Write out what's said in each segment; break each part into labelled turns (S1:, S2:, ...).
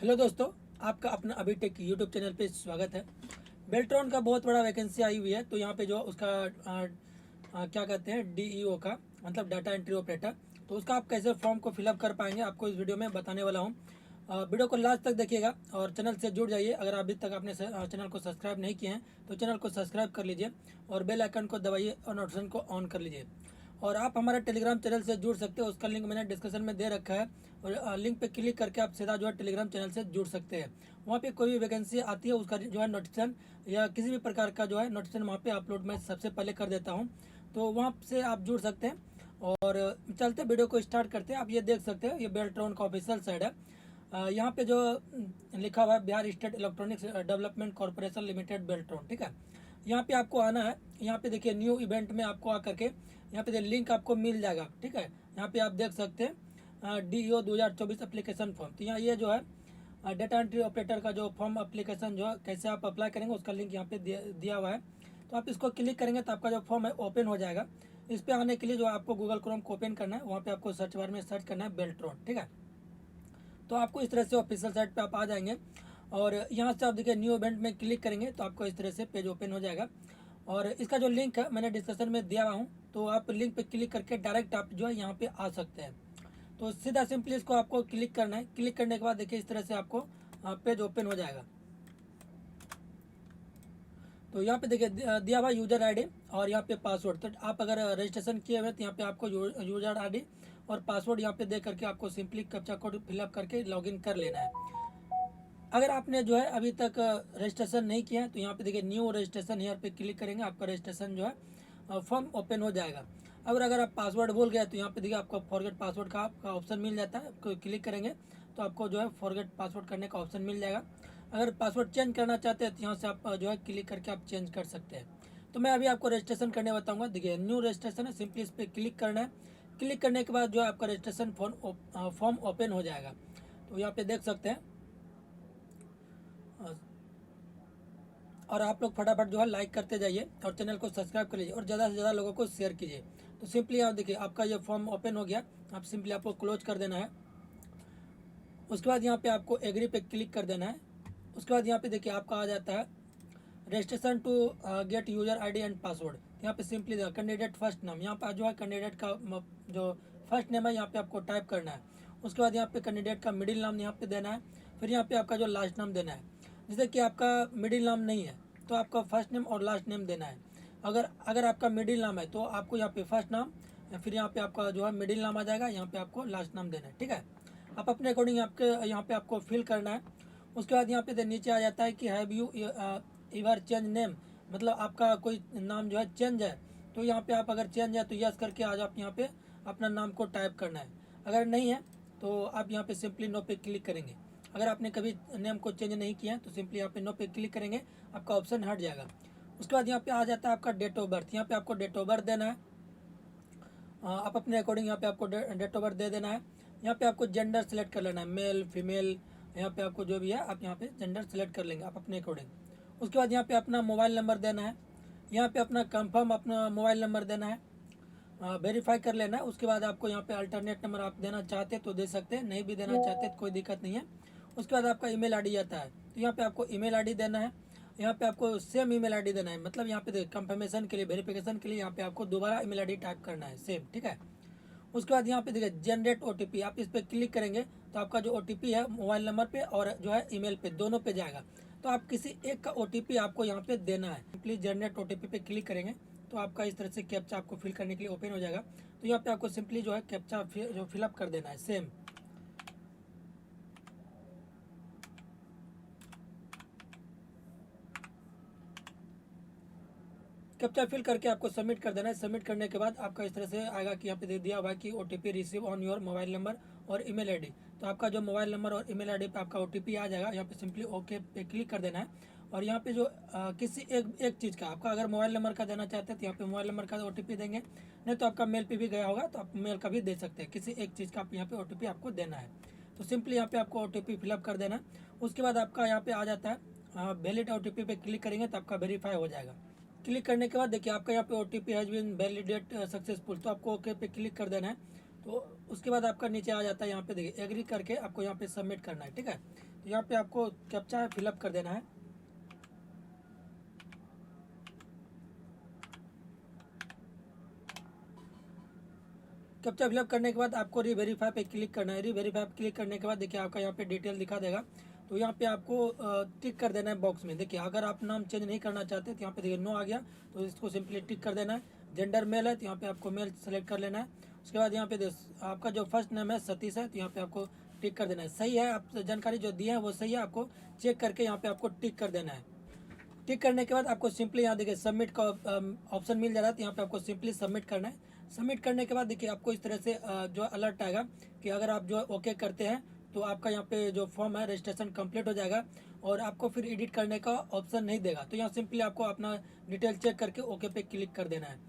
S1: Hello दोस्तों, आपका अपना अभी टेक यूट्यूब चैनल पे स्वागत है। बेल्ट्रॉन का बहुत बड़ा वैकेंसी आई हुई है, तो यहाँ पे जो उसका क्या कहते हैं डीईओ का मतलब डाटा एंट्री ऑपरेटर, तो उसका आप कैसे फॉर्म को फिलअप कर पाएंगे आपको इस वीडियो में बताने वाला हूँ। वीडियो को लास्ट तक देखिएगा और चैनल से जुड़ जाइए। अगर अभी तक आपने चैनल को सब्सक्राइब नहीं किए हैं तो चैनल को सब्सक्राइब कर लीजिए और बेल आइकन को दबाइए और नोटिफिकेशन को ऑन कर लीजिए। और आप हमारे टेलीग्राम चैनल से जुड़ सकते हो, उसका लिंक मैंने डिस्क्रिप्शन में दे रखा है। और लिंक पे क्लिक करके आप सीधा जो है टेलीग्राम चैनल से जुड़ सकते हैं। वहाँ पे कोई भी वैकेंसी आती है उसका जो है नोटिफिकेशन या किसी भी प्रकार का जो है नोटिफिकेशन वहाँ पे अपलोड मैं सबसे पहले कर देता हूँ, तो वहाँ से आप जुड़ सकते हैं। और चलते वीडियो को स्टार्ट करते हैं। आप ये देख सकते हैं, ये बेल्ट्रॉन का ऑफिशियल साइड है। यहाँ पे जो लिखा हुआ है Bihar state electronics development corporation limited Beltron, ठीक है। यहाँ पे आपको आना है। यहाँ पे देखिए न्यू इवेंट में आपको आकर के यहाँ पे लिंक आपको मिल जाएगा, ठीक है। यहाँ पे आप देख सकते हैं DEO 2024 एप्लीकेशन फॉर्म। तो यहाँ ये जो है डेटा एंट्री ऑपरेटर का जो फॉर्म एप्लीकेशन जो है कैसे आप अप्लाई करेंगे उसका लिंक यहाँ पे दिया हुआ है। तो आप इसको क्लिक करेंगे तो आपका जो फॉर्म है ओपन हो जाएगा। इस पे आने के लिए जो आपको गूगल क्रोम को ओपन करना है, वहाँ पे आपको सर्च बार में सर्च करना है बेल्ट्रॉन, ठीक है। तो आपको इस तरह से ऑफिशियल साइट पे आप आ जाएंगे और यहाँ से आप देखिए न्यू इवेंट में क्लिक करेंगे तो आपको इस तरह से पेज ओपन हो जाएगा। और इसका जो लिंक है मैंने डिस्क्रिप्शन में दिया हुआ हूँ, तो आप लिंक पे क्लिक करके डायरेक्ट आप जो है यहाँ पे आ सकते हैं। तो सीधा सिंपली इसको आपको क्लिक करना है। क्लिक करने के बाद देखिए इस तरह से आपको पेज ओपन हो जाएगा। तो यहाँ पे देखिए दिया हुआ यूजर आईडी और यहाँ पे पासवर्ड। तो आप अगर रजिस्ट्रेशन किए हुए तो यहाँ पे आपको यूजर आईडी और पासवर्ड यहाँ पे दे करके आपको सिंपली कैप्चा कोड फिलअप करके लॉगिन कर लेना है। अगर आपने जो है अभी तक रजिस्ट्रेशन नहीं किया है तो यहाँ पे देखिए न्यू रजिस्ट्रेशन यहाँ पे क्लिक करेंगे, आपका रजिस्ट्रेशन जो है फॉर्म ओपन हो जाएगा। अगर आप पासवर्ड भूल गए तो यहाँ पे देखिए आपको फॉरगेट पासवर्ड का आपका ऑप्शन मिल जाता है। आपको क्लिक करेंगे तो आपको जो है फॉरगेट पासवर्ड करने का ऑप्शन मिल जाएगा। अगर पासवर्ड चेंज करना चाहते हैं तो यहाँ से आप जो है क्लिक करके आप चेंज कर सकते हैं। तो मैं अभी आपको रजिस्ट्रेशन करने बताऊँगा। देखिए न्यू रजिस्ट्रेशन है, सिंपली इस पर क्लिक करना है। क्लिक करने के बाद जो है आपका रजिस्ट्रेशन फॉर्म ओपन हो जाएगा। तो यहाँ पे देख सकते हैं। और आप लोग फटाफट जो है लाइक करते जाइए और चैनल को सब्सक्राइब कर लीजिए और ज़्यादा से ज़्यादा लोगों को शेयर कीजिए। तो सिंपली आप देखिए आपका ये फॉर्म ओपन हो गया। आप सिंपली आपको क्लोज कर देना है। उसके बाद यहाँ पे आपको एग्री पे क्लिक कर देना है। उसके बाद यहाँ पे देखिए आपका आ जाता है registration to get user ID and password. यहाँ पे सिंपली कैंडिडेट फर्स्ट नाम, यहाँ पे जो है कैंडिडेट का जो फर्स्ट नेम है यहाँ पे आपको टाइप करना है। उसके बाद यहाँ पे कैंडिडेट का मिडिल नाम यहाँ पे देना है। फिर यहाँ पे आपका जो लास्ट नाम देना है। जैसे कि आपका मिडिल नाम नहीं है तो आपका फर्स्ट नेम और लास्ट नेम देना है। अगर अगर आपका मिडिल नाम है तो आपको यहाँ पे फर्स्ट नाम या फिर यहाँ पे आपका जो है मिडिल नाम आ जाएगा, यहाँ पे आपको लास्ट नाम देना है, ठीक है। आप अपने अकॉर्डिंग आपके यहाँ पे आपको फिल करना है। उसके बाद यहाँ पे नीचे आ जाता है कि हैव यू इवर चेंज नेम, मतलब आपका कोई नाम जो है चेंज है। तो यहाँ पे आप अगर चेंज है तो यस करके आज आप यहाँ पे अपना नाम को टाइप करना है। अगर नहीं है तो आप यहाँ पे सिंपली नो पे क्लिक करेंगे। अगर आपने कभी नेम को चेंज नहीं किया तो सिंपली यहाँ पे नो पे क्लिक करेंगे, आपका ऑप्शन हट जाएगा। उसके बाद यहाँ पे आ जाता है आपका डेट ऑफ बर्थ। यहाँ पे आपको डेट ऑफ बर्थ देना है। आप अपने अकॉर्डिंग यहाँ पे आपको डेट ऑफ बर्थ दे देना है। यहाँ पे आपको जेंडर सेलेक्ट कर लेना है, मेल फीमेल। यहाँ पे आपको जो भी है आप यहाँ पे जेंडर सेलेक्ट कर लेंगे आप अपने अकॉर्डिंग। उसके बाद यहाँ पे अपना मोबाइल नंबर देना है। यहाँ पे अपना कंफर्म अपना मोबाइल नंबर देना है, वेरीफाई कर लेना है। उसके बाद आपको यहाँ पे अल्टरनेट नंबर आप देना चाहते तो दे सकते हैं, नहीं भी देना चाहते तो कोई दिक्कत नहीं है। उसके बाद आपका ईमेल आईडी आता है, तो यहाँ पे आपको ईमेल आईडी देना है। यहाँ पे आपको सेम ईमेल आईडी देना है, मतलब यहाँ पे कंफर्मेशन के लिए वेरिफिकेशन के लिए यहाँ पे आपको दोबारा ईमेल आईडी टाइप करना है सेम, ठीक है। उसके बाद यहाँ पे देखिए जनरेट ओटीपी, आप इस पर क्लिक करेंगे तो आपका जो ओटीपी है मोबाइल नंबर पे और जो है ईमेल पे दोनों पे जाएगा। तो आप किसी एक का ओटीपी आपको यहाँ पे देना है। प्लीज जनरेट ओटीपी पे क्लिक करेंगे तो आपका इस तरह से कैप्चा आपको फिल करने के लिए ओपन हो जाएगा। तो यहाँ पे आपको सिंपली जो है कैप्चा जो फिलअप कर देना है सेम। कैप्चा फिल करके आपको सबमिट कर देना है। सबमिट करने के बाद आपका इस तरह से आएगा कि यहाँ पे दे दिया हुआ है कि OTP receive on your mobile number और ईमेल आईडी। तो आपका जो मोबाइल नंबर और ईमेल आईडी पे आपका ओटीपी आ जाएगा। यहाँ पे सिंपली ओके पे क्लिक कर देना है। और यहाँ पे जो किसी एक चीज़ का आपका अगर मोबाइल नंबर का देना चाहते हैं तो यहाँ पे मोबाइल नंबर का ओटीपी देंगे, नहीं तो आपका मेल पे भी गया होगा तो आप मेल का भी दे सकते हैं। किसी एक चीज़ का आप यहाँ पे ओटीपी आपको देना है। तो सिंपली यहाँ पे आपको ओटीपी फिलअप कर देना। उसके बाद आपका यहाँ पे आ जाता है वैलिड ओटीपी पे क्लिक करेंगे तो आपका वेरीफाई हो जाएगा। क्लिक करने के बाद देखिए आपका यहाँ पे OTP has been validate successful, तो आपको ओके पे क्लिक कर देना है। तो उसके बाद आपका नीचे आ जाता है, यहाँ पे देखिए एग्री करके आपको यहाँ पे सबमिट करना है, ठीक है। तो यहाँ पे आपको कैप्चा फिलअप कर देना है। कैप्चा फिलअप करने के बाद आपको रीवेरीफाई पे क्लिक करना है। रीवेरीफाई पे क्लिक करने के बाद देखिए आपका यहाँ पे डिटेल दिखा देगा। तो यहाँ पे आपको टिक कर देना है बॉक्स में। देखिए अगर आप नाम चेंज नहीं करना चाहते तो यहाँ पे देखिए नो आ गया, तो इसको सिंपली टिक कर देना है। जेंडर मेल है तो यहाँ पे आपको मेल सेलेक्ट कर लेना है। उसके बाद यहाँ पे आपका जो फर्स्ट नेम है सतीश है, तो यहाँ पे आपको टिक कर देना है। सही है, आप जानकारी जो दी है वो सही है, आपको चेक करके यहाँ पे आपको टिक कर देना है। टिक करने के बाद आपको सिंपली यहाँ देखिए सबमिट का ऑप्शन मिल जा रहा है, तो यहाँ पे आपको सिंपली सबमिट करना है। सबमिट करने के बाद देखिए आपको इस तरह से जो अलर्ट आएगा कि अगर आप जो ओके करते हैं तो आपका यहाँ पे जो फॉर्म है रजिस्ट्रेशन कंप्लीट हो जाएगा और आपको फिर एडिट करने का ऑप्शन नहीं देगा। तो यहाँ सिंपली आपको अपना डिटेल चेक करके ओके पे क्लिक कर देना है।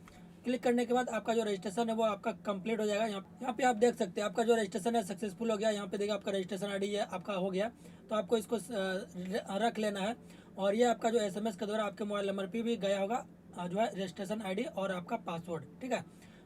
S1: क्लिक करने के बाद आपका जो रजिस्ट्रेशन है वो आपका कंप्लीट हो जाएगा। यहाँ पे आप देख सकते हैं आपका जो रजिस्ट्रेशन है सक्सेसफुल हो गया। यहाँ पे देखिए आपका रजिस्ट्रेशन आईडी है आपका हो गया, तो आपको इसको रख लेना है। और ये आपका जो एसएमएस के द्वारा आपके मोबाइल नंबर पे भी गया होगा जो है रजिस्ट्रेशन आईडी और आपका पासवर्ड, ठीक है।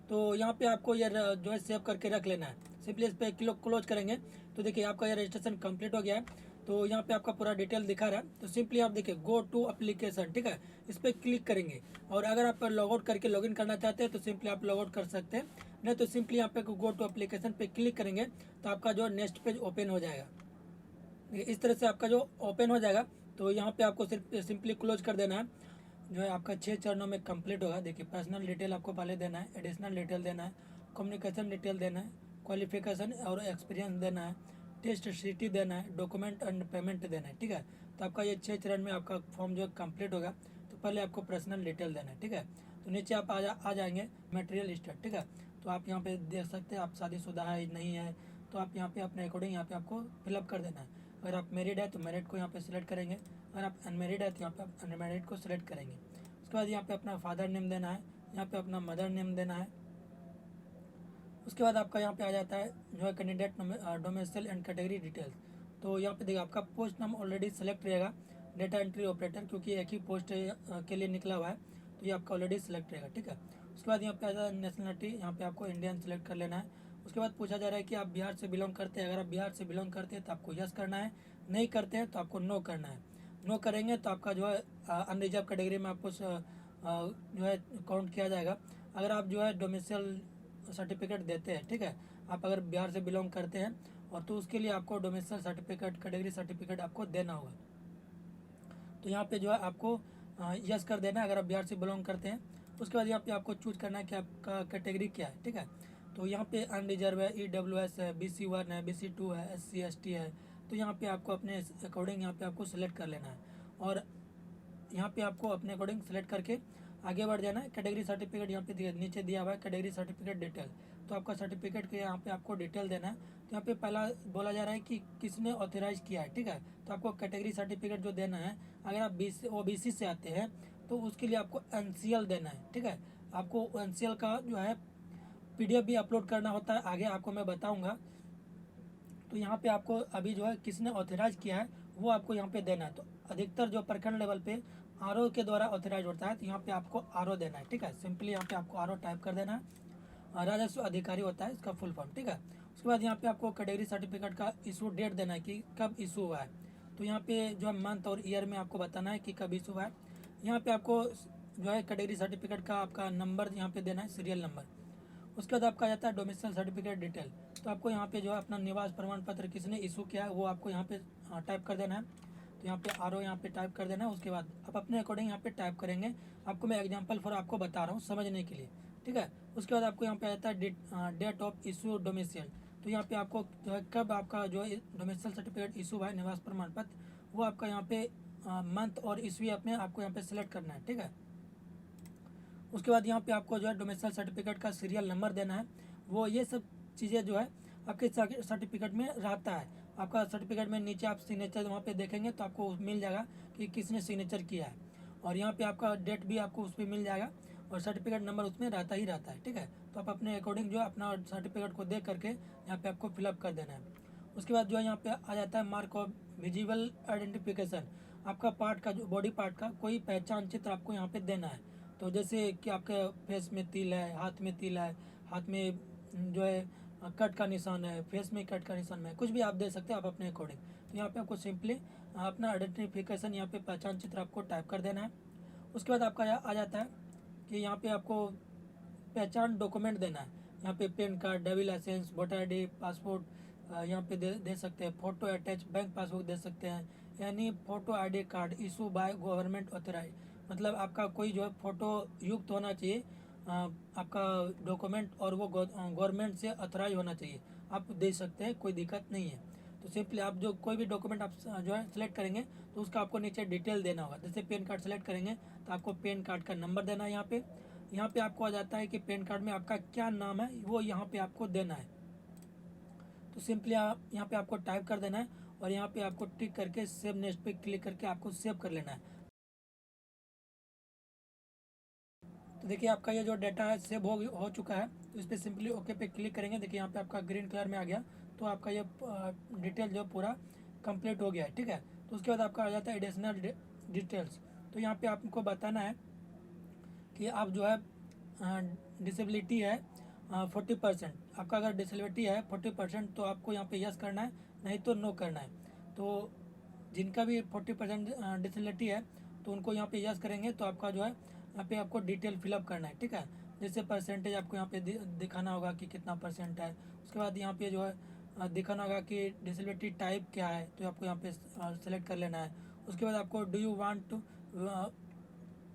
S1: तो यहाँ पे आपको ये जो है सेव करके रख लेना है। सिंपली इस पर क्लोज करेंगे तो देखिए आपका ये रजिस्ट्रेशन कंप्लीट हो गया है। तो यहाँ पे आपका पूरा डिटेल दिखा रहा है। तो सिंपली आप देखिए गो टू एप्लीकेशन, ठीक है, इस पर क्लिक करेंगे। और अगर आप लॉग आउट करके लॉगिन करना चाहते हैं तो सिंपली आप लॉग आउट कर सकते हैं, नहीं तो सिंपली यहाँ पे गो टू एप्लीकेशन पे क्लिक करेंगे तो आपका जो नेक्स्ट पेज ओपन हो जाएगा। इस तरह से आपका जो ओपन हो जाएगा। तो यहाँ पे आपको सिर्फ सिंपली क्लोज कर देना है। जो है आपका 6 चरणों में कंप्लीट होगा। देखिए पर्सनल डिटेल आपको पहले देना है, एडिशनल डिटेल देना है, कम्युनिकेशन डिटेल देना है, क्वालिफिकेशन और एक्सपीरियंस देना है, टेस्ट सिटी देना है, डॉक्यूमेंट एंड पेमेंट देना है, ठीक है। तो आपका ये 6 चरण में आपका फॉर्म जो है कंप्लीट होगा। तो पहले आपको पर्सनल डिटेल देना है, ठीक है। तो नीचे आप आ जाएंगे मटेरियल स्टेट, ठीक है। तो आप यहाँ पे देख सकते हैं आप शादीशुदा है नहीं है, तो आप यहाँ पे अपने अकॉर्डिंग यहाँ पे आपको फिलअप कर देना है। अगर आप मैरिड है तो मैरिड को यहाँ पे सिलेक्ट करेंगे, अगर आप अनमेरिड है तो यहाँ पे आप अनमेरिड को सिलेक्ट करेंगे। उसके बाद यहाँ पे अपना फादर नेम देना है, यहाँ पे अपना मदर नेम देना है। उसके बाद आपका यहाँ पे आ जाता है जो है candidate domicile and category details. तो यहाँ पे देखिए आपका पोस्ट नाम ऑलरेडी सेलेक्ट रहेगा, डेटा एंट्री ऑपरेटर, क्योंकि एक ही पोस्ट के लिए निकला हुआ है तो ये आपका ऑलरेडी सेलेक्ट रहेगा, ठीक है। उसके बाद यहाँ पे आ जाता है नेशनलिटी, यहाँ पे आपको इंडियन सेलेक्ट कर लेना है। उसके बाद पूछा जा रहा है कि आप बिहार से बिलोंग करते हैं। अगर आप बिहार से बिलोंग करते हैं तो आपको यस करना है, नहीं करते हैं तो आपको नो करना है। नो करेंगे तो आपका जो है अनरिजर्व कैटेगरी में आपको जो है काउंट किया जाएगा। अगर आप जो है डोमिसाइल सर्टिफिकेट देते हैं, ठीक है, आप अगर बिहार से बिलोंग करते हैं और तो उसके लिए आपको डोमिसाइल सर्टिफिकेट कैटेगरी सर्टिफिकेट आपको देना होगा। तो यहाँ पे जो है आपको यस कर देना है अगर आप बिहार से बिलोंग करते हैं। उसके बाद यहाँ पे आपको चूज करना है कि आपका कैटेगरी क्या है, ठीक है। तो यहाँ पे अनरिजर्व है, EWS है, BC1 है, BC2 है, SC ST है। तो यहाँ पे आपको अपने अकॉर्डिंग यहाँ पे आपको सेलेक्ट कर लेना है और यहाँ पे आपको अपने अकॉर्डिंग सेलेक्ट करके आगे बढ़ जाना है। कैटेगरी सर्टिफिकेट यहाँ पे नीचे दिया हुआ है कैटेगरी सर्टिफिकेट डिटेल। तो आपका सर्टिफिकेट के यहाँ पे आपको डिटेल देना है। तो यहाँ पे पहला बोला जा रहा है कि किसने ऑथराइज किया है, ठीक है। तो आपको कैटेगरी सर्टिफिकेट जो देना है, अगर आप OBC से आते हैं तो उसके लिए आपको NCL देना है, ठीक है। आपको NCL का जो है PDF भी अपलोड करना होता है, आगे आपको मैं बताऊँगा। तो यहाँ पे आपको अभी जो है किसने ऑथराइज किया है वो आपको यहाँ पे देना है। तो अधिकतर जो प्रखंड लेवल पे RO के द्वारा ऑथराइज होता है, तो यहाँ पे आपको RO देना है, ठीक है। सिंपली यहाँ पे आपको RO टाइप कर देना है। राजस्व अधिकारी होता है इसका फुल फॉर्म, ठीक है। उसके बाद यहाँ पे आपको कैटेगरी सर्टिफिकेट का इशू डेट देना है कि कब इशू हुआ है। तो यहाँ पे जो है मंथ और ईयर में आपको बताना है कि कब इशू हुआ है। यहाँ पे आपको जो है कैटेगरी सर्टिफिकेट का आपका नंबर यहाँ पे देना है, सीरियल नंबर। उसके बाद आपका आ जाता है डोमिसाइल सर्टिफिकेट डिटेल। तो आपको यहाँ पे जो है अपना निवास प्रमाण पत्र किसने इशू किया है वो आपको यहाँ पे टाइप कर देना है। तो यहाँ पे RO यहाँ पे टाइप कर देना है। उसके बाद आप अपने अकॉर्डिंग यहाँ पे टाइप करेंगे। आपको मैं एग्जांपल फॉर आपको बता रहा हूँ समझने के लिए, ठीक है। उसके बाद आपको यहाँ पे आ जाता है डेट ऑफ इशू डोमिसाइल। तो यहाँ पे आपको जो है कब आपका जो है डोमिसाइल सर्टिफिकेट इशू हुआ है, निवास प्रमाण पत्र, वो आपका यहाँ पे मंथ और ईस्वी अपने आपको यहाँ पे सिलेक्ट करना है, ठीक है। उसके बाद यहाँ पे आपको जो है डोमिसाइल सर्टिफिकेट का सीरियल नंबर देना है। वो ये सब चीज़ें जो है आपके सर्टिफिकेट में रहता है। आपका सर्टिफिकेट में नीचे आप सिग्नेचर वहाँ पे देखेंगे तो आपको मिल जाएगा कि किसने सिग्नेचर किया है। और यहाँ पे आपका डेट भी आपको उस पर मिल जाएगा और सर्टिफिकेट नंबर उसमें रहता ही रहता है, ठीक है। तो आप अपने अकॉर्डिंग जो है अपना सर्टिफिकेट को देख करके यहाँ पे आपको फिलअप कर देना है। उसके बाद जो है यहाँ पे आ जाता है मार्क ऑफ विजिबल आइडेंटिफिकेशन। आपका पार्ट का जो बॉडी पार्ट का कोई पहचान चित्र आपको यहाँ पे देना है। तो जैसे कि आपके फेस में तिल है, हाथ में तिल है, हाथ में जो है कट का निशान है, फेस में कट का निशान है, कुछ भी आप दे सकते हैं आप अपने अकॉर्डिंग। तो यहाँ पे आपको सिंपली अपना आइडेंटिफिकेशन यहाँ पे पहचान चित्र आपको टाइप कर देना है। उसके बाद आपका आ जाता है कि यहाँ पे आपको पहचान डॉक्यूमेंट देना है। यहाँ पे PAN card, driving licence, voter ID, passport यहाँ पे दे सकते हैं। फ़ोटो अटैच बैंक पासबुक दे सकते हैं, यानी photo ID card issue by government authorise, मतलब आपका कोई जो है फ़ोटो युक्त होना चाहिए आपका डॉक्यूमेंट, और वो गवर्नमेंट से ऑथराइज होना चाहिए। आप दे सकते हैं, कोई दिक्कत नहीं है। तो सिंपली आप जो कोई भी डॉक्यूमेंट आप जो है सेलेक्ट करेंगे तो उसका आपको नीचे डिटेल देना होगा। जैसे पैन कार्ड सेलेक्ट करेंगे तो आपको पैन कार्ड का नंबर देना है। यहाँ पे आपको आ जाता है कि पैन कार्ड में आपका क्या नाम है वो यहाँ पे आपको देना है। तो सिंपली आप यहाँ पे आपको टाइप कर देना है और यहाँ पे आपको टिक करके सेव नेक्स्ट पे क्लिक करके आपको सेव कर लेना है। तो देखिए आपका ये जो डाटा है सेव हो चुका है। तो इस पर सिंपली ओके पे क्लिक करेंगे। देखिए यहाँ पे आपका ग्रीन कलर में आ गया। तो आपका ये डिटेल जो पूरा कंप्लीट हो गया है, ठीक है। तो उसके बाद आपका आ जाता है एडिशनल डिटेल्स। तो यहाँ पे आपको बताना है कि आप जो है डिसेबिलिटी है 40%। आपका अगर डिसेबिलिटी है 40% तो आपको यहाँ पे यस करना है, नहीं तो नो करना है। तो जिनका भी 40% डिसेबिलिटी है तो उनको यहाँ पे यस करेंगे। तो आपका जो है यहाँ पे आपको डिटेल फिलअप करना है, ठीक है। जैसे परसेंटेज आपको यहाँ पे दिखाना होगा कि कितना परसेंट है। उसके बाद यहाँ पे जो है दिखाना होगा कि डिसेबिलिटी टाइप क्या है, तो आपको यहाँ पे सेलेक्ट कर लेना है। उसके बाद आपको do you want two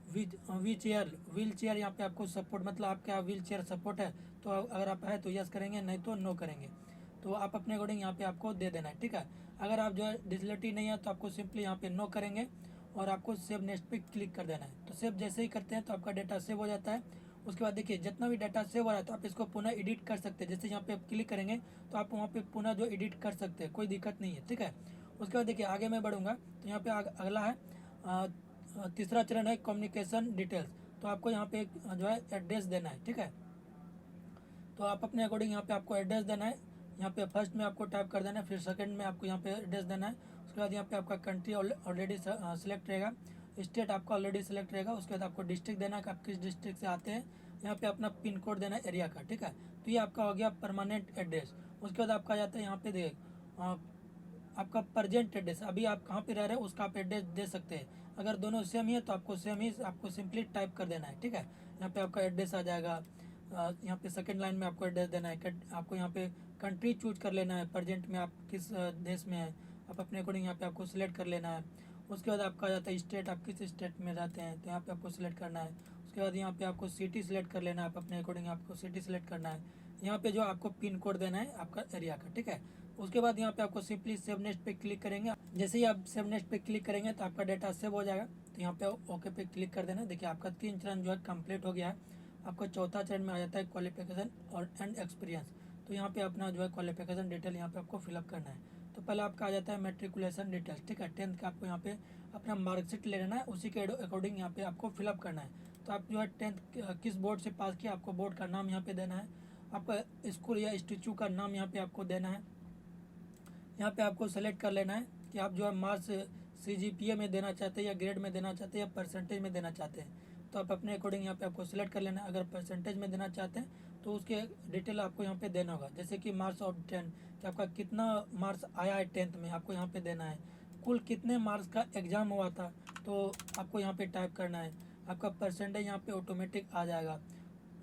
S1: wheel chair यहाँ पे आपको सपोर्ट, मतलब आपका व्हील चेयर सपोर्ट है तो अगर आप है तो यस करेंगे, नहीं तो नो करेंगे। तो आप अपने अकॉर्डिंग यहाँ पे आपको दे देना है, ठीक है। अगर आप जो है डिसेबिलिटी नहीं है तो आपको सिंपली यहाँ पे नो करेंगे और आपको सेव नेक्स्ट पे क्लिक कर देना है। तो सेव जैसे ही करते हैं तो आपका डाटा सेव हो जाता है। उसके बाद देखिए जितना भी डाटा सेव हो रहा है तो आप इसको पुनः एडिट कर सकते हैं। जैसे यहाँ पे आप क्लिक करेंगे तो आप वहाँ पे पुनः जो एडिट कर सकते हैं, कोई दिक्कत नहीं है, ठीक है। उसके बाद देखिए आगे मैं बढ़ूँगा तो यहाँ पे अगला है तीसरा चरण है कम्युनिकेशन डिटेल्स। तो आपको यहाँ पे जो है एड्रेस देना है, ठीक है। तो आप अपने अकॉर्डिंग यहाँ पे आपको एड्रेस देना है। यहाँ पे फर्स्ट में आपको टाइप कर देना है, फिर सेकंड में आपको यहाँ पे एड्रेस देना है। उसके बाद यहाँ पे आपका कंट्री ऑलरेडी सेलेक्ट रहेगा, स्टेट आपका ऑलरेडी सेलेक्ट रहेगा। उसके बाद आपको डिस्ट्रिक्ट देना है कि आप किस डिस्ट्रिक्ट से आते हैं। यहाँ पे अपना पिन कोड देना है एरिया का, ठीक है। तो ये आपका हो गया परमानेंट एड्रेस। उसके बाद आपका जाता है यहाँ पे देख आपका प्रजेंट एड्रेस, अभी आप कहाँ पे रह रहे हैं उसका आप एड्रेस दे सकते हैं। अगर दोनों सेम ही है तो आपको सेम ही आपको सिंपली टाइप कर देना है, ठीक है। यहाँ पे आपका एड्रेस आ जाएगा। यहाँ पे सेकंड लाइन में आपको एड्रेस देना है। आपको यहाँ पे कंट्री चूज कर लेना है, प्रजेंट में आप किस देश में हैं आप अपने अकॉर्डिंग यहाँ पे आपको सिलेक्ट कर लेना है। उसके बाद आपका आ जाता है स्टेट, आप किस स्टेट में रहते हैं तो यहाँ पे आपको सिलेक्ट करना है। उसके बाद यहाँ पे आपको सिटी सिलेक्ट कर लेना है, आप अपने अकॉर्डिंग आपको सिटी सिलेक्ट करना है। यहाँ पे जो आपको पिन कोड देना है आपका एरिया का, ठीक है। उसके बाद यहाँ पे आपको सिंपली सेव नेक्स्ट पे क्लिक करेंगे। जैसे ही आप सेव नेक्स्ट पे क्लिक करेंगे तो आपका डाटा सेव हो जाएगा। तो यहाँ पे ओके पे क्लिक कर देना। देखिए आपका 3 चरण जो है कंप्लीट हो गया है। आपका चौथा चरण में आ जाता है क्वालिफिकेशन और एंड एक्सपीरियंस। तो यहाँ पे अपना जो है क्वालिफिकेशन डिटेल यहाँ पे आपको फिलअप करना है। तो पहले आपका आ जाता है मेट्रिकुलेशन डिटेल्स, ठीक है। 10th का आपको यहाँ पे अपना मार्कशीट ले लेना है, उसी के अकॉर्डिंग यहाँ पे आपको फिलअप करना है। तो आप जो है 10th किस बोर्ड से पास किया, आपको बोर्ड का नाम यहाँ पे देना है। आपका स्कूल या इंस्टीट्यूट का नाम यहाँ पे आपको देना है। यहाँ पे आपको सेलेक्ट कर लेना है कि आप जो है मार्क्स CGPA में देना चाहते हैं या ग्रेड में देना चाहते हैं या परसेंटेज में देना चाहते हैं। तो आप अपने अकॉर्डिंग यहाँ पे आपको सिलेक्ट कर लेना है। अगर परसेंटेज में देना चाहते हैं तो उसके डिटेल आपको यहाँ पे देना होगा। जैसे कि मार्क्स ऑफ 10 कि आपका कितना मार्क्स आया है 10th में, आपको यहाँ पे देना है। कुल कितने मार्क्स का एग्ज़ाम हुआ था तो आपको यहाँ पे टाइप करना है। आपका परसेंटेज यहाँ पे ऑटोमेटिक आ जाएगा।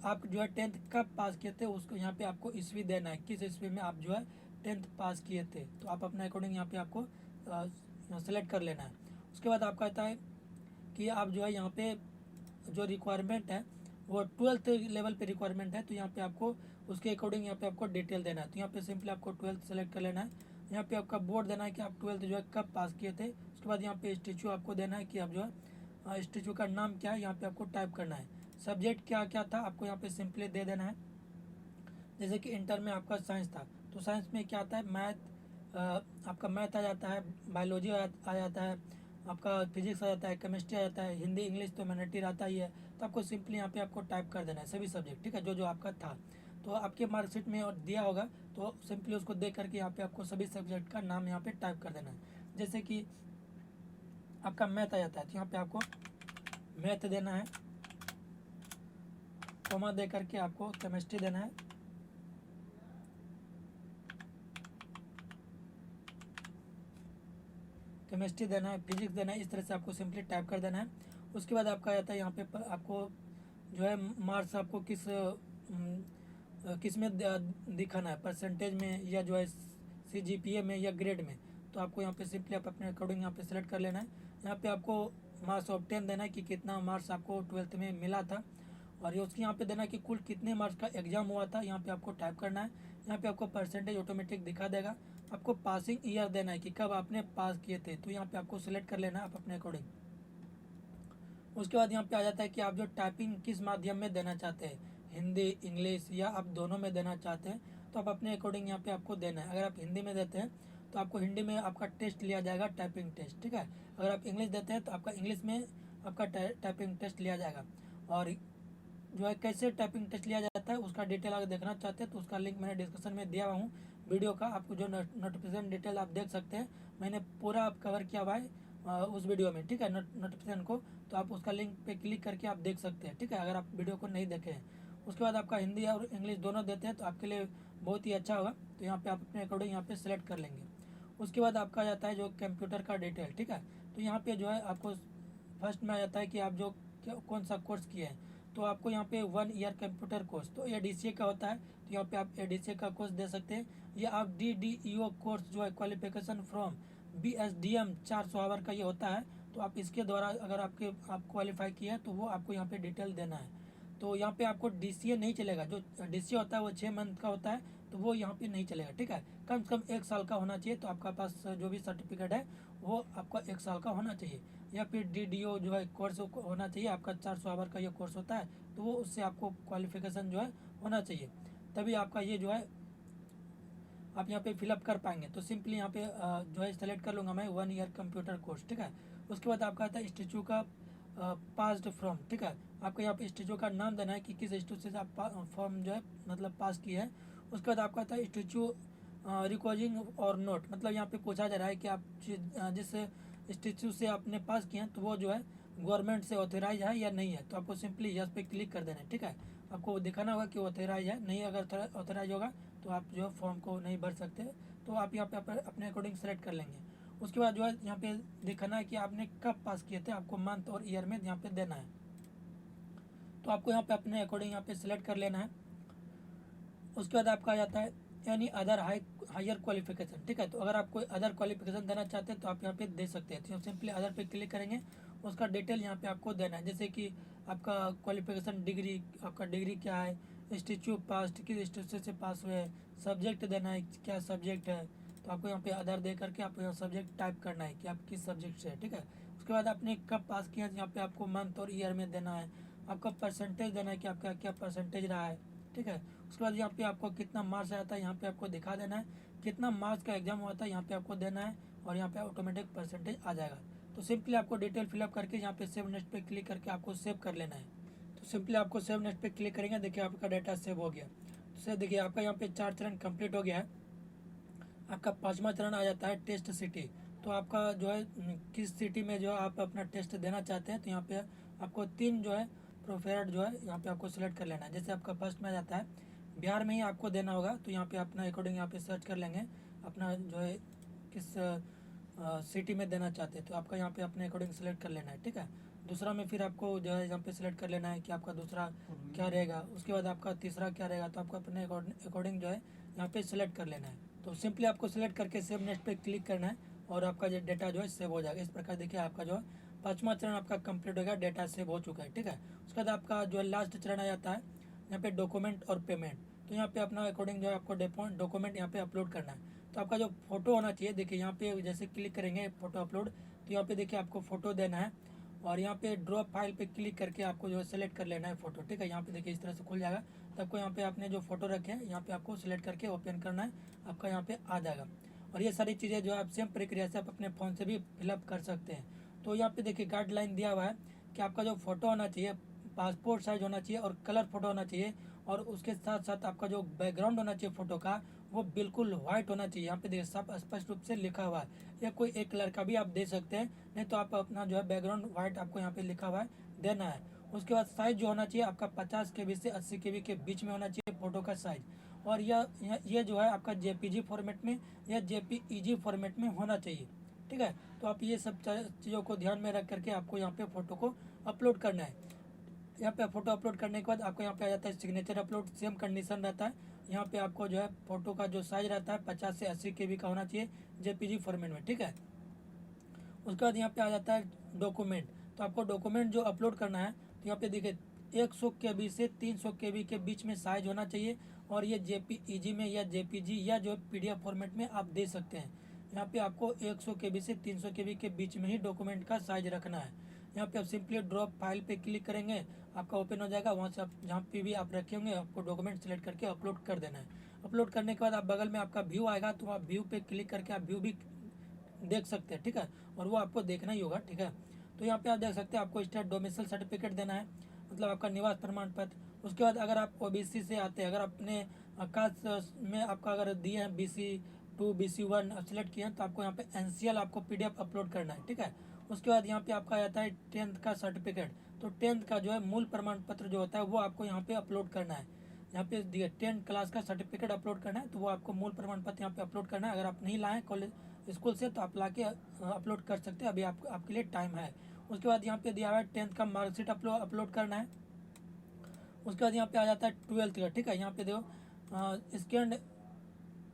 S1: आप जो है 10th कब पास किए थे उसको यहाँ पे आपको ईस्वी देना है, किस ईस्वी में आप जो है 10th पास किए थे। तो आप अपने अकॉर्डिंग यहाँ पे आपको सेलेक्ट कर लेना है। उसके बाद आपका आता है कि आप जो है यहाँ पे जो रिक्वायरमेंट है वो 12th लेवल पे रिक्वायरमेंट है। तो यहाँ पे आपको उसके अकॉर्डिंग यहाँ पे आपको डिटेल देना है। तो यहाँ पे सिंपली आपको 12th सेलेक्ट कर लेना है। यहाँ पे आपका बोर्ड देना है कि आप 12th जो है कब पास किए थे। उसके बाद यहाँ पे स्टेचू आपको देना है कि आप जो है स्टेचू का नाम क्या है यहाँ पे आपको टाइप करना है। सब्जेक्ट क्या क्या था आपको यहाँ पे सिंपली दे देना है। जैसे कि इंटर में आपका साइंस था तो साइंस में क्या आता है मैथ, आपका मैथ आ जाता है, बायोलॉजी आ जाता है, आपका फिजिक्स आ जाता है, केमिस्ट्री आ जाता है, हिंदी इंग्लिश तो मैथमेटिक्स आता ही है। तो आपको सिंपली यहाँ पे आपको टाइप कर देना है सभी सब्जेक्ट, ठीक है, जो जो आपका था। तो आपके मार्कशीट में और दिया होगा तो सिंपली उसको देख करके यहाँ पे आपको सभी सब्जेक्ट का नाम यहाँ पे टाइप कर देना है। जैसे कि आपका मैथ आ जाता है तो यहाँ पे आपको मैथ देना है, कॉमा दे करके आपको केमिस्ट्री देना है। केमिस्ट्री देना है, फिजिक्स देना है, इस तरह से आपको सिंपली टाइप कर देना है। उसके बाद आपका आता है यहाँ पे आपको जो है मार्क्स आपको किस में दिखाना है, परसेंटेज में या जो है CGPA में या ग्रेड में। तो आपको यहाँ पे सिंपली आप अपने अकॉर्डिंग यहाँ पे सेलेक्ट कर लेना है। यहाँ पे आपको मार्क्स ऑब्टेन देना है कि कितना मार्क्स आपको 12th में मिला था, और ये उसकी यहाँ पे देना है कि कुल कितने मार्क्स का एग्जाम हुआ था, यहाँ पे आपको टाइप करना है। यहाँ पे आपको परसेंटेज ऑटोमेटिक दिखा देगा। आपको पासिंग ईयर देना है कि कब आपने पास किए थे, तो यहाँ पे आपको सिलेक्ट कर लेना है आप अपने अकॉर्डिंग। उसके बाद यहाँ पे आ जाता है कि आप जो टाइपिंग किस माध्यम में देना चाहते हैं, हिंदी, इंग्लिश या आप दोनों में देना चाहते हैं, तो आप अपने अकॉर्डिंग यहाँ पे आपको देना है। अगर आप हिंदी में देते हैं तो आपको हिंदी में आपका टेस्ट लिया जाएगा, टाइपिंग टेस्ट, ठीक है। अगर आप इंग्लिश देते हैं तो आपका इंग्लिश में आपका टाइपिंग टेस्ट लिया जाएगा। और जो है कैसे टाइपिंग टेस्ट लिया जाता है उसका डिटेल अगर देखना चाहते हैं तो उसका लिंक मैंने डिस्क्रिप्शन में दिया हुआ हूँ वीडियो का। आपको जो नोटिफिकेशन डिटेल आप देख सकते हैं, मैंने पूरा आप कवर किया हुआ है उस वीडियो में, ठीक है, नोटिफिकेशन को। तो आप उसका लिंक पे क्लिक करके आप देख सकते हैं, ठीक है, अगर आप वीडियो को नहीं देखे हैं। उसके बाद आपका हिंदी और इंग्लिश दोनों देते हैं तो आपके लिए बहुत ही अच्छा होगा। तो यहाँ पे आप अपने अकॉर्डिंग यहाँ पे सेलेक्ट कर लेंगे। उसके बाद आपका आ जाता है जो कंप्यूटर का डिटेल, ठीक है। तो यहाँ पे जो है आपको फर्स्ट में आ जाता है कि आप जो कौन सा कोर्स किए हैं। तो आपको यहाँ पे 1 ईयर कंप्यूटर कोर्स तो ADCA का होता है, तो यहाँ पे आप ADCA का कोर्स दे सकते हैं। या आप DDEO कोर्स जो है क्वालिफिकेशन फ्रॉम BSDM 400 आवर का ये होता है, तो आप इसके द्वारा अगर आप क्वालिफाई किए हैं तो वो आपको यहाँ पे डिटेल देना है। तो यहाँ पे आपको DCA नहीं चलेगा, जो DCA होता है वो 6 मंथ का होता है, तो वो यहाँ पे नहीं चलेगा, ठीक है। कम से कम 1 साल का होना चाहिए, तो आपका पास जो भी सर्टिफिकेट है वो आपका 1 साल का होना चाहिए। या फिर DDO जो है कोर्स होना चाहिए आपका, 400 आवर का ये कोर्स होता है, तो वो उससे आपको क्वालिफिकेशन जो है होना चाहिए, तभी आपका ये जो है आप यहाँ पे फिलअप कर पाएंगे। तो सिंपली यहाँ पे जो है सेलेक्ट कर लूँगा मैं 1 ईयर कंप्यूटर कोर्स, ठीक है। उसके बाद आपका आता है स्टेचू का पास्ड फ्रॉम, ठीक है। आपको यहाँ पे स्टेचू का नाम देना है कि किस स्टेचू से आप फॉर्म जो है मतलब पास किया है। उसके बाद आपका आता है स्टेचू रिकॉर्डिंग और नोट, मतलब यहाँ पे पूछा जा रहा है कि आप जिस स्टेचू से आपने पास किया है तो वो जो है गवर्नमेंट से ऑथराइज है या नहीं है। तो आपको सिंपली यस पे क्लिक कर देना है, ठीक है। आपको दिखाना होगा कि ऑथराइज है, नहीं अगर ऑथराइज होगा तो आप जो है फॉर्म को नहीं भर सकते। तो आप यहाँ पे अपने अकॉर्डिंग सेलेक्ट कर लेंगे। उसके बाद जो है यहाँ पे दिखाना है कि आपने कब पास किए थे, आपको मंथ और ईयर में यहाँ पे देना है। तो आपको यहाँ पे अपने अकॉर्डिंग यहाँ पे सेलेक्ट कर लेना है। उसके बाद आपका आ जाता है यानी अदर हायर क्वालिफिकेशन, ठीक है। तो अगर आप कोई अदर क्वालिफिकेशन देना चाहते हैं तो आप यहाँ पे दे सकते हैं। तो सिंपली अदर पे क्लिक करेंगे, उसका डिटेल यहाँ पे आपको देना है, जैसे कि आपका क्वालिफिकेशन डिग्री, आपका डिग्री क्या है, इंस्टीट्यूट पास, किस इंस्टीट्यूट से पास हुए, सब्जेक्ट देना है क्या सब्जेक्ट है। तो आपको यहाँ पे अदर दे करके आपको यहाँ सब्जेक्ट टाइप करना है कि आप किस सब्जेक्ट से है, ठीक है। उसके बाद आपने कब पास किया, यहाँ पे आपको मंथ और ईयर में देना है। आपका परसेंटेज देना है कि आपका क्या परसेंटेज रहा है, ठीक है। उसके बाद यहाँ पे आपको कितना मार्क्स आया था यहाँ पे आपको दिखा देना है, कितना मार्क्स का एग्जाम हुआ था यहाँ पे आपको देना है, और यहाँ पे ऑटोमेटिक परसेंटेज आ जाएगा। तो सिंपली आपको डिटेल फिलअप करके यहाँ पे सेव नेक्स्ट पे क्लिक करके आपको सेव कर लेना है। तो सिंपली आपको सेव नेक्स्ट पे क्लिक करेंगे, देखिए आपका डाटा सेव हो गया। तो सर देखिए आपका यहाँ पे 4 चरण कंप्लीट हो गया है। आपका 5वां चरण आ जाता है टेस्ट सिटी। तो आपका जो है किस सिटी में जो आप अपना टेस्ट देना चाहते हैं, तो यहाँ पे आपको 3 जो है प्रोफेसर जो है यहाँ पे आपको सिलेक्ट कर लेना है। जैसे आपका फर्स्ट में आ जाता है बिहार में ही आपको देना होगा, तो यहाँ पे अपना अकॉर्डिंग यहाँ पे सर्च कर लेंगे अपना जो है किस सिटी में देना चाहते हैं, तो आपका यहाँ पे अपने अकॉर्डिंग सेलेक्ट कर लेना है, ठीक है। दूसरा में फिर आपको जो है यहाँ पे सिलेक्ट कर लेना है कि आपका दूसरा क्या रहेगा। उसके बाद आपका तीसरा क्या रहेगा, तो आपको अपने अकॉर्डिंग जो है यहाँ पे सिलेक्ट कर लेना है। तो सिंपली आपको सिलेक्ट करके सेव नेक्स्ट पे क्लिक करना है और आपका जो डेटा जो है सेव हो जाएगा। इस प्रकार देखिए आपका जो है 5वां चरण आपका कंप्लीट हो गया, डेटा सेव हो चुका है, ठीक है। उसके बाद आपका जो है लास्ट चरण आ जाता है यहाँ पे डॉक्यूमेंट और पेमेंट। तो यहाँ पे अपना अकॉर्डिंग जो है आपको डॉक्यूमेंट यहाँ पे अपलोड करना है। तो आपका जो फोटो होना चाहिए, देखिए यहाँ पे जैसे क्लिक करेंगे फोटो अपलोड, तो यहाँ पे देखिए आपको फोटो देना है और यहाँ पे ड्रॉप फाइल पे क्लिक करके आपको जो है सेलेक्ट कर लेना है फोटो, ठीक है। यहाँ पे देखिए इस तरह से खुल जाएगा। तो आपको यहाँ पे आपने जो फोटो रखे हैं यहाँ पे आपको सिलेक्ट करके ओपन करना है, आपका यहाँ पे आ जाएगा। और ये सारी चीज़ें जो है आप सेम प्रक्रिया से आप अपने फ़ोन से भी फिलअप कर सकते हैं। तो यहाँ पे देखिए गाइडलाइन दिया हुआ है कि आपका जो फोटो होना चाहिए पासपोर्ट साइज होना चाहिए और कलर फोटो होना चाहिए, और उसके साथ साथ आपका जो बैकग्राउंड होना चाहिए फोटो का वो बिल्कुल वाइट होना चाहिए। यहाँ पे देखिए सब स्पष्ट रूप से लिखा हुआ है, या कोई एक कलर का भी आप दे सकते हैं, नहीं तो आप अपना जो है बैकग्राउंड वाइट आपको यहाँ पे लिखा हुआ है देना है। उसके बाद साइज जो होना चाहिए आपका 50 KB से 80 KB के बीच में होना चाहिए फोटो का साइज, और ये जो है आपका JPG फॉर्मेट में या JPEG फॉर्मेट में होना चाहिए, ठीक है। तो आप ये सब चीज़ों को ध्यान में रख करके आपको यहाँ पे फ़ोटो को अपलोड करना है। यहाँ पे फ़ोटो अपलोड करने के बाद आपको यहाँ पे आ जाता है सिग्नेचर अपलोड। सेम कंडीशन रहता है, यहाँ पे आपको जो है फ़ोटो का जो साइज़ रहता है 50 से 80 KB का होना चाहिए JPG फॉर्मेट में, ठीक है। उसके बाद यहाँ पे आ जाता है डॉक्यूमेंट। तो आपको डॉक्यूमेंट जो अपलोड करना है, तो यहाँ पे देखिए 100 KB से 300 KB के बीच में साइज होना चाहिए, और ये JPEG में या JPG या जो PDF फॉर्मेट में आप दे सकते हैं। यहाँ पे आपको 100 KB से 300 KB के बीच में ही डॉक्यूमेंट का साइज रखना है। यहाँ पे आप सिंपली ड्रॉप फाइल पे क्लिक करेंगे, आपका ओपन हो जाएगा। वहाँ से आप जहाँ पे भी आप रखे होंगे आपको डॉक्यूमेंट सेलेक्ट करके अपलोड कर देना है। अपलोड करने के बाद आप बगल में आपका व्यू आएगा, तो आप व्यू पे क्लिक करके आप व्यू भी देख सकते हैं, ठीक है। और वो आपको देखना ही होगा, ठीक है। तो यहाँ पे आप देख सकते हैं आपको स्टेट डोमिसाइल सर्टिफिकेट देना है, मतलब आपका निवास प्रमाण पत्र। उसके बाद अगर आप OBC से आते हैं, अगर अपने कास्ट में आपका अगर दिए हैं BC2 BC1 सेलेक्ट किए हैं, तो आपको यहाँ पे NCL आपको PDF अपलोड करना है, ठीक है। उसके बाद यहाँ पे आपका आता है 10th का सर्टिफिकेट। तो 10th का जो है मूल प्रमाण पत्र जो होता है वो आपको यहाँ पे अपलोड करना है। यहाँ पे दिए 10th क्लास का सर्टिफिकेट अपलोड करना है, तो वो आपको मूल प्रमाण पत्र यहाँ पे अपलोड करना है। अगर आप नहीं लाएँ कॉलेज स्कूल से, तो आप ला के अपलोड कर सकते हैं, अभी आपके लिए टाइम है। उसके बाद यहाँ पे दिया हुआ है 10th का मार्कशीट अपलोड करना है। उसके बाद यहाँ पे आ जाता है 12th का, ठीक है। यहाँ पे देखो स्कैंड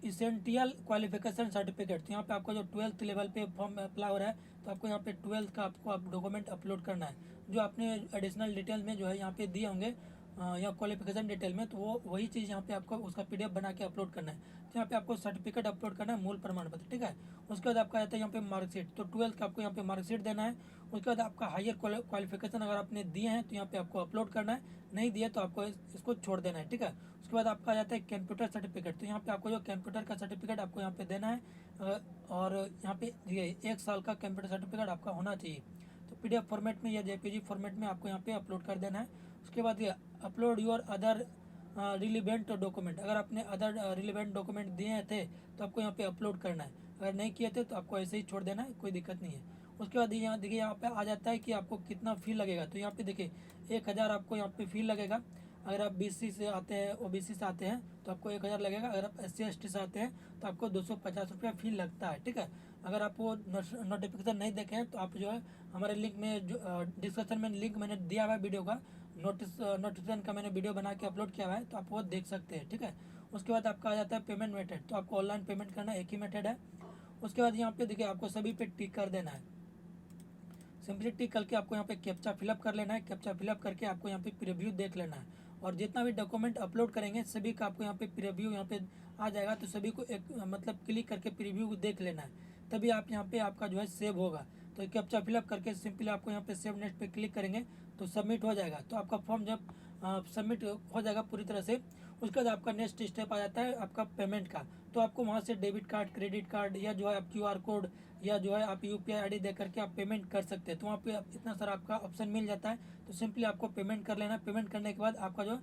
S1: इसेंटियल क्वालिफिकेशन सर्टिफिकेट। तो यहाँ पे आपको जो 12th लेवल पे फॉर्म अप्लाई हो रहा है, तो आपको यहाँ पे 12th का आपको डॉक्यूमेंट अपलोड करना है। जो आपने एडिशनल डिटेल में जो है यहाँ पे दिए होंगे या क्वालिफिकेशन डिटेल में, तो वो वही चीज़ यहाँ पे आपको उसका PDF बना के अपलोड करना है। तो यहाँ पे आपको सर्टिफिकेट अपलोड करना है, मूल प्रमाण पत्र, ठीक है। उसके बाद आपका आता है यहाँ पे मार्कशीट। तो 12th का आपको यहाँ पे मार्कशीट देना है। उसके बाद आपका हायर क्वालिफिकेशन अगर आपने दिए हैं तो यहाँ पे आपको अपलोड करना है, नहीं दिए तो आपको इसको छोड़ देना है, ठीक है। उसके बाद आपका आ जाता है कंप्यूटर सर्टिफिकेट। तो यहाँ पे आपको जो कंप्यूटर का सर्टिफिकेट आपको यहाँ पे देना है, और यहाँ पे ये 1 साल का कंप्यूटर सर्टिफिकेट आपका होना चाहिए। तो PDF फॉर्मेट में या JPG फॉर्मेट में आपको यहाँ पे अपलोड कर देना है। उसके बाद ये upload your other relevant document. अगर आपने अदर रिलीवेंट डॉक्यूमेंट दिए थे तो आपको यहाँ पे अपलोड करना है, अगर नहीं किए थे तो आपको ऐसे ही छोड़ देना है, कोई दिक्कत नहीं है। उसके बाद यहाँ देखिए यहाँ पे आ जाता है कि आपको कितना फ़ी लगेगा। तो यहाँ पे देखिए 1000 आपको यहाँ पे फ़ी लगेगा। अगर आप BC से आते हैं OBC से आते हैं तो आपको 1000 लगेगा। अगर आप SC ST से आते हैं तो आपको 250 रुपया फ़ी लगता है, ठीक है। अगर आप वो नोटिफिकेशन नहीं देखे हैं तो आप जो है हमारे लिंक में जो डिस्क्रिप्शन में लिंक मैंने दिया हुआ है वीडियो का, नोटिफिकेशन का मैंने वीडियो बना के अपलोड किया हुआ है, तो आप वो देख सकते हैं, ठीक है। उसके बाद आपका आ जाता है पेमेंट मेथड। तो आपको ऑनलाइन पेमेंट करना एक ही मेथड है। उसके बाद यहाँ पे देखिए आपको सभी पे टिक कर देना है। सिंपली टिक करके आपको यहाँ पे कैप्चा फिलअप कर लेना है। कैप्चा फिलअप करके आपको यहाँ पे प्रीव्यू देख लेना है, और जितना भी डॉक्यूमेंट अपलोड करेंगे सभी का आपको यहाँ पे प्रीव्यू यहाँ पे आ जाएगा। तो सभी को एक मतलब क्लिक करके प्रीव्यू देख लेना है, तभी आप यहाँ पे आपका जो है सेव होगा। तो कैप्चा फिलअप करके सिंपली आपको यहाँ पे सेव नेक्स्ट पे क्लिक करेंगे तो सबमिट हो जाएगा। तो आपका फॉर्म जब सबमिट हो जाएगा पूरी तरह से, उसके बाद आपका नेक्स्ट स्टेप आ जाता है आपका पेमेंट का। तो आपको वहाँ से डेबिट कार्ड, क्रेडिट कार्ड या जो है आप QR कोड या जो है आप UPI ID दे करके आप पेमेंट कर सकते हैं। तो वहाँ पे इतना सारा आपका ऑप्शन मिल जाता है। तो सिंपली आपको पेमेंट कर लेना है। पेमेंट करने के बाद आपका जो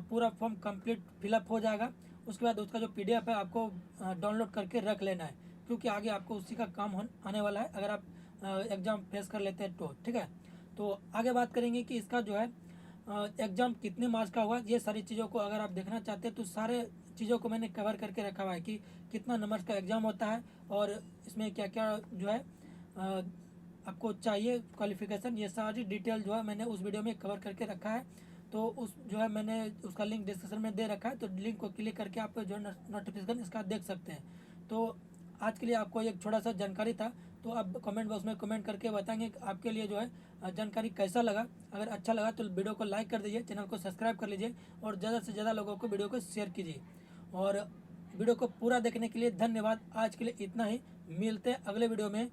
S1: पूरा फॉर्म कंप्लीट फिलअप हो जाएगा। उसके बाद उसका जो PDF है आपको डाउनलोड करके रख लेना है, क्योंकि आगे आपको उसी का काम आने वाला है अगर आप एग्ज़ाम फेस कर लेते हैं तो, ठीक है। तो आगे बात करेंगे कि इसका जो है एग्ज़ाम कितने मार्क्स का हुआ। ये सारी चीज़ों को अगर आप देखना चाहते हैं तो सारे चीज़ों को मैंने कवर करके रखा हुआ है कि कितना नंबर्स का एग्ज़ाम होता है, और इसमें क्या क्या जो है आपको चाहिए क्वालिफिकेशन, ये सारी डिटेल जो है मैंने उस वीडियो में कवर करके रखा है। तो उस जो है मैंने उसका लिंक डिस्क्रिप्शन में दे रखा है, तो लिंक को क्लिक करके आप जो है नोटिफिकेशन इसका देख सकते हैं। तो आज के लिए आपको एक छोटा सा जानकारी था। तो आप कमेंट बॉक्स में कमेंट करके बताएंगे कि आपके लिए जो है जानकारी कैसा लगा। अगर अच्छा लगा तो वीडियो को लाइक कर दीजिए, चैनल को सब्सक्राइब कर लीजिए, और ज़्यादा से ज़्यादा लोगों को वीडियो को शेयर कीजिए। और वीडियो को पूरा देखने के लिए धन्यवाद। आज के लिए इतना ही, मिलते हैं अगले वीडियो में।